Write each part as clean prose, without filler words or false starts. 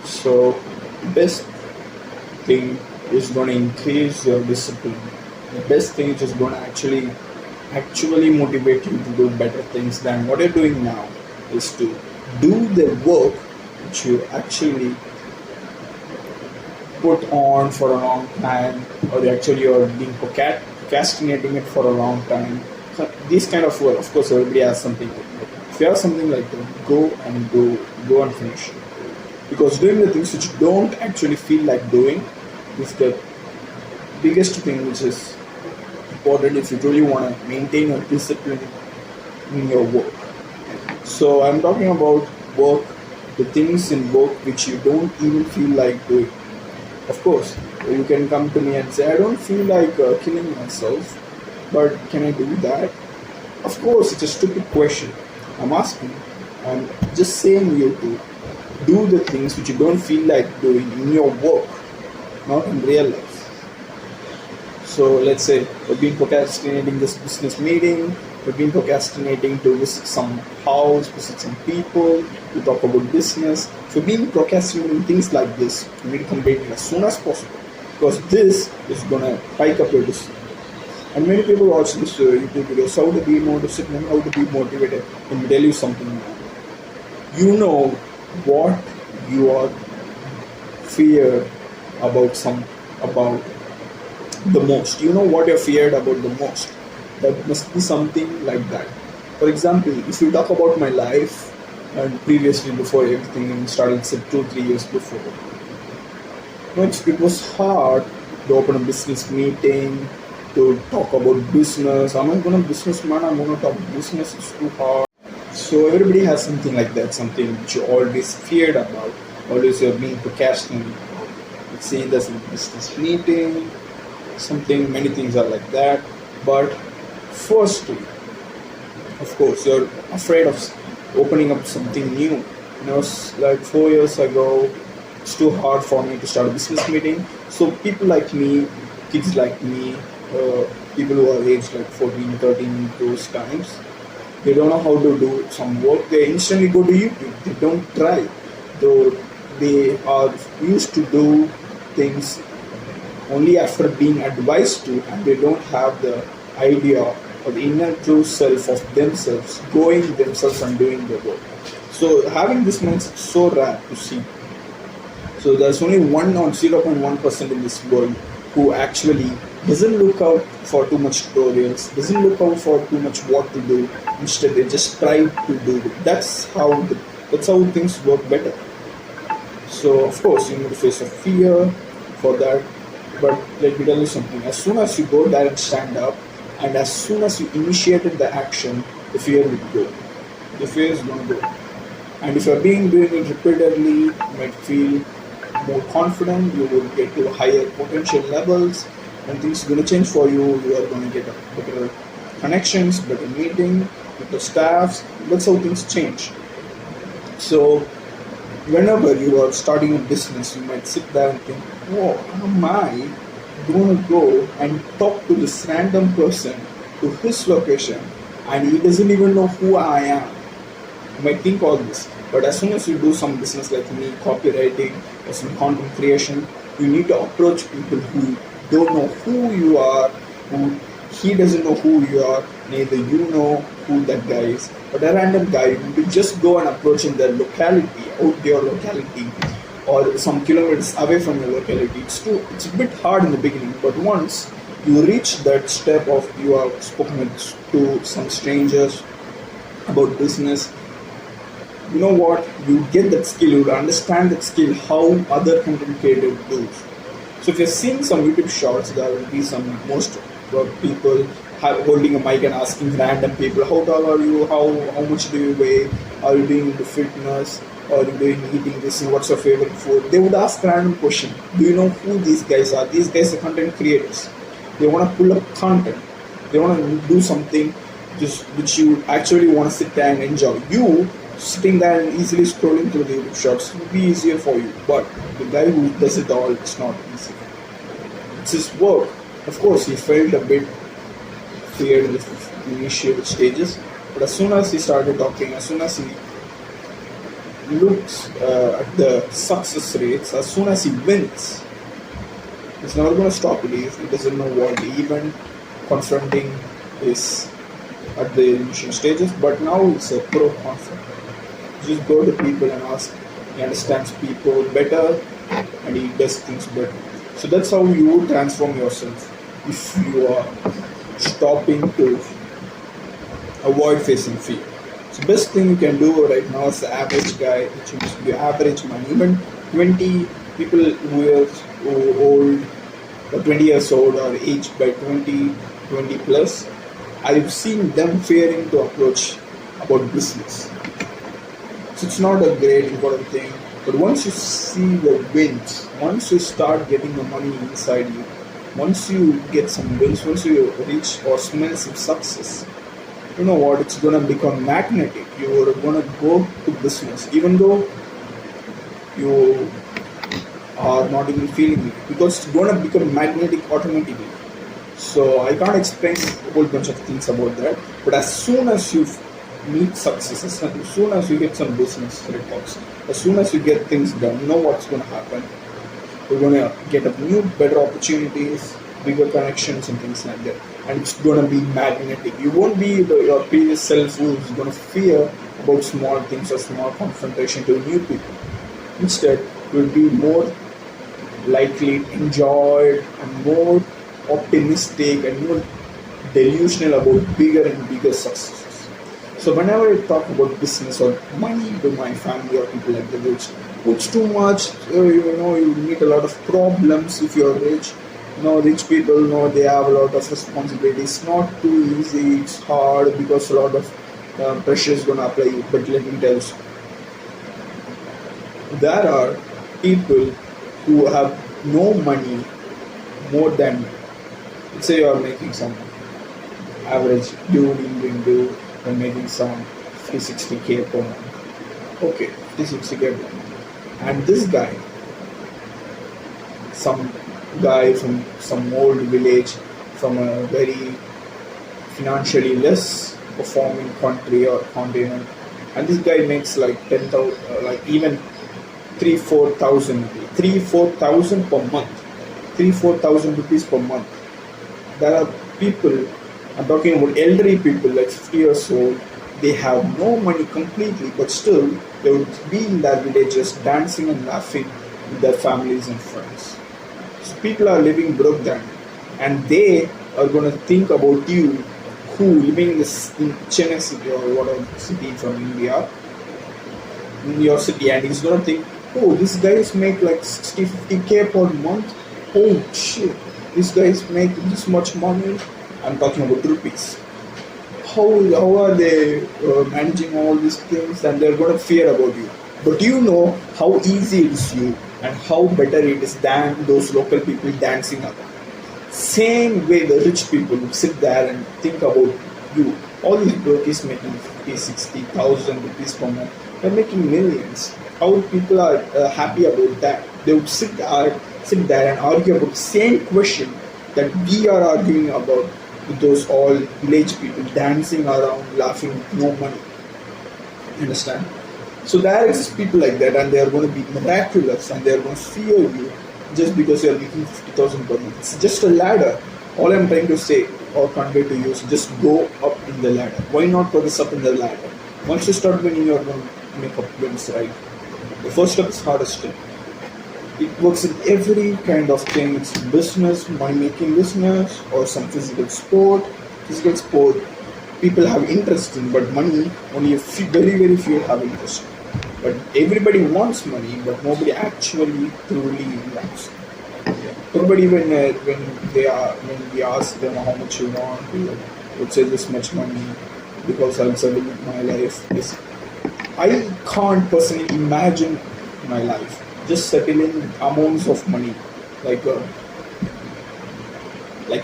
So best thing is going to increase your discipline. The best thing is just going to actually motivate you to do better things than what you're doing now is to do the work which you actually put on for a long time, or you're being procrastinating it for a long time. So these kind of work, of course, everybody has something like that. If you have something like that, go and finish it. Because doing the things which you don't actually feel like doing is the biggest thing which is important if you really want to maintain your discipline in your work. So I'm talking about work, the things in work which you don't even feel like doing. Of course, you can come to me and say, I don't feel like killing myself, but can I do that? Of course, it's a stupid question. I'm asking. I'm just saying you to do the things which you don't feel like doing in your work, not in real life. So let's say we've been procrastinating this business meeting, we've been procrastinating to visit some house, visit some people, to talk about business. So being procrastinating things like this, you need to complete it as soon as possible, because this is gonna spike up your discipline. And many people watch this YouTube videos, how to be more disciplined, how to be motivated. Let me tell you something now. You know what you are feared about the most. You know what you're feared about the most. That must be something like that. For example, if you talk about my life and previously before everything started, say 2-3 years before, it was hard to open a business meeting, to talk about business. I'm not going to businessman, I'm going to talk business, it's too hard. So everybody has something like that, something which you're always feared about, always you're being procrastinating. Let's say there's a business meeting, something, many things are like that. But firstly, of course, you're afraid of opening up something new. Like 4 years ago, it's too hard for me to start a business meeting. So people like me, kids like me, people who are aged like 14, 13, those times, they don't know how to do some work. They instantly go to YouTube. They don't try. Though they are used to do things only after being advised to, and they don't have the idea or the inner true self of themselves, going themselves and doing the work. So having this mindset is so rare to see. So there's only 0.1% in this world who actually doesn't look out for too much tutorials, doesn't look out for too much what to do. Instead, they just try to do it. That's how things work better. So of course, you need to face a fear for that. But let me tell you something. As soon as you go there and stand up, and as soon as you initiated the action, the fear will go. The fear is going to go. And if you're doing it repeatedly, you might feel more confident. You will get to higher potential levels, and things are going to change for you. You are going to get better connections, better meeting, better staffs. That's how things change. So whenever you are starting a business, you might sit there and think, oh, how am I going to go and talk to this random person to his location and he doesn't even know who I am? You might think all this. But as soon as you do some business like me, copywriting or some content creation, you need to approach people who don't know who you are, who he doesn't know who you are, neither you know who that guy is. But a random guy, you just go and approach in their locality, out your locality, or some kilometers away from your locality. It's a bit hard in the beginning, but once you reach that step of you have spoken to some strangers about business, you know what, you get that skill, you understand that skill, how other content creators do. So if you're seeing some YouTube shorts, there will be some most people holding a mic and asking random people, how tall are you, how much do you weigh, are you doing the fitness, are you doing eating this, and what's your favorite food? They would ask random question. Do you know who these guys are? These guys are content creators. They want to pull up content. They want to do something just which you actually want to sit there and enjoy. You sitting there and easily scrolling through the YouTube shorts will be easier for you, but the guy who does it all, it's not easy. It's his work. Of course, he felt a bit feared in the initial stages, but as soon as he started talking, as soon as he looks at the success rates, as soon as he wins, he's never going to stop it. He doesn't know what even confronting is at the initial stages, but now it's a pro confront. Just go to people and ask. He understands people better and he does things better. So that's how you transform yourself if you are stopping to avoid facing fear. So best thing you can do right now as the average guy, which means the average man, even 20 people who old or 20 years old or aged by 20 plus, I've seen them fearing to approach about business. So it's not a great important thing, but once you see the wins, once you start getting the money inside you, once you get some wins, once you reach or smell some success, you know what, it's gonna become magnetic. You're gonna go to business even though you are not even feeling it, because it's gonna become magnetic automatically. So I can't explain a whole bunch of things about that, but as soon as you meet successes, as soon as you get some business reports, as soon as you get things done, you know what's going to happen. You're going to get up new, better opportunities, bigger connections and things like that. And it's going to be magnetic. You won't be your previous self who's going to fear about small things or small confrontation to new people. Instead, you'll be more likely enjoyed and more optimistic and more delusional about bigger and bigger successes. So whenever I talk about business or money to my family or people like the rich, it's too much. You meet a lot of problems if you're rich. Rich people know they have a lot of responsibilities. Not too easy. It's hard because a lot of pressure is going to apply you. But let me tell you, there are people who have no money more than, let's say you are making some average dude, Indian dude, and making some 360k per month. Okay, 360k per month. And this guy, some guy from some old village, from a very financially less performing country or continent, and this guy makes like 10,000, like even 3-4,000 per month, 3-4,000 rupees per month. There are people, I'm talking about elderly people like 50 years old, they have no money completely, but still they would be in their villages dancing and laughing with their families and friends. So people are living broke then, and they are going to think about you who living in Chennai city or whatever city from India, in your city, and he's going to think, oh, these guys make like 60-50k per month. Oh shit, these guys make this much money. I'm talking about rupees. How are they managing all these things? And they're going to fear about you. But you know how easy it is you and how better it is than those local people dancing around. Same way the rich people would sit there and think about you. All these brokers making 50-60,000 rupees per month. They're making millions. How people are happy about that? They would sit there and argue about the same question that we are arguing about with those all village people dancing around, laughing with no money. Understand? So there exist people like that, and they are going to be miraculous, and they are going to fear you just because you are making 50,000 per month. It's just a ladder. All I'm trying to say or convey to you is just go up in the ladder. Why not progress up in the ladder? Once you start winning, you're going to make up wins, right? The first step is hardest step. It works in every kind of thing. It's business, money-making business, or some physical sport. Physical sport, people have interest in, but money, only very, very few have interest in. But everybody wants money, but nobody actually truly wants. Everybody, when we ask them how much you want, they would say this much money because I'm serving my life. I can't personally imagine my life just settling amounts of money like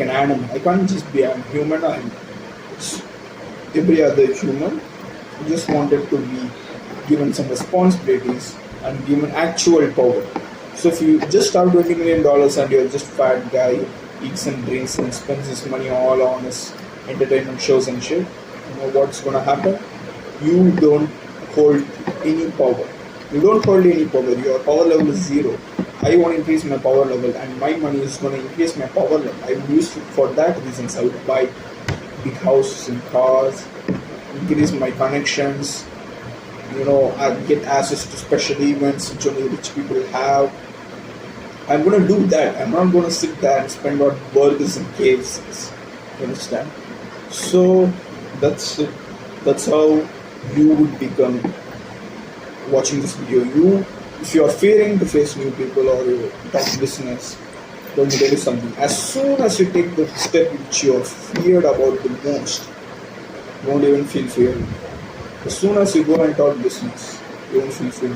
an animal. I can't just be a human. I'm every other human. I just wanted to be given some responsibilities and given actual power. So if you just have $20 million and you're just fat guy, eats and drinks and spends his money all on his entertainment shows and shit, you know what's gonna happen? You don't hold any power. You don't hold any power. Your power level is zero. I want to increase my power level, and my money is going to increase my power level. I will use it for that reasons. I would buy big houses and cars, increase my connections. I get access to special events which only rich people have. I'm gonna do that. I'm not gonna sit there and spend on burgers and KFCs. You understand? So that's it. That's how you would become watching this video. If you are fearing to face new people or you talk business, let me tell you something. As soon as you take the step which you are feared about the most, you won't even feel fear. As soon as you go and talk business, you won't feel fear.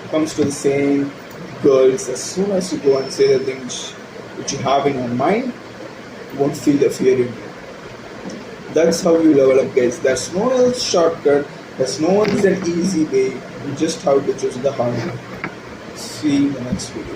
Comes to the same girls, as soon as you go and say the things which you have in your mind, you won't feel the fear in you. That's how you level up, guys. There's no other shortcut. There's no other easy way. You just have to choose the hard way. See you in the next video.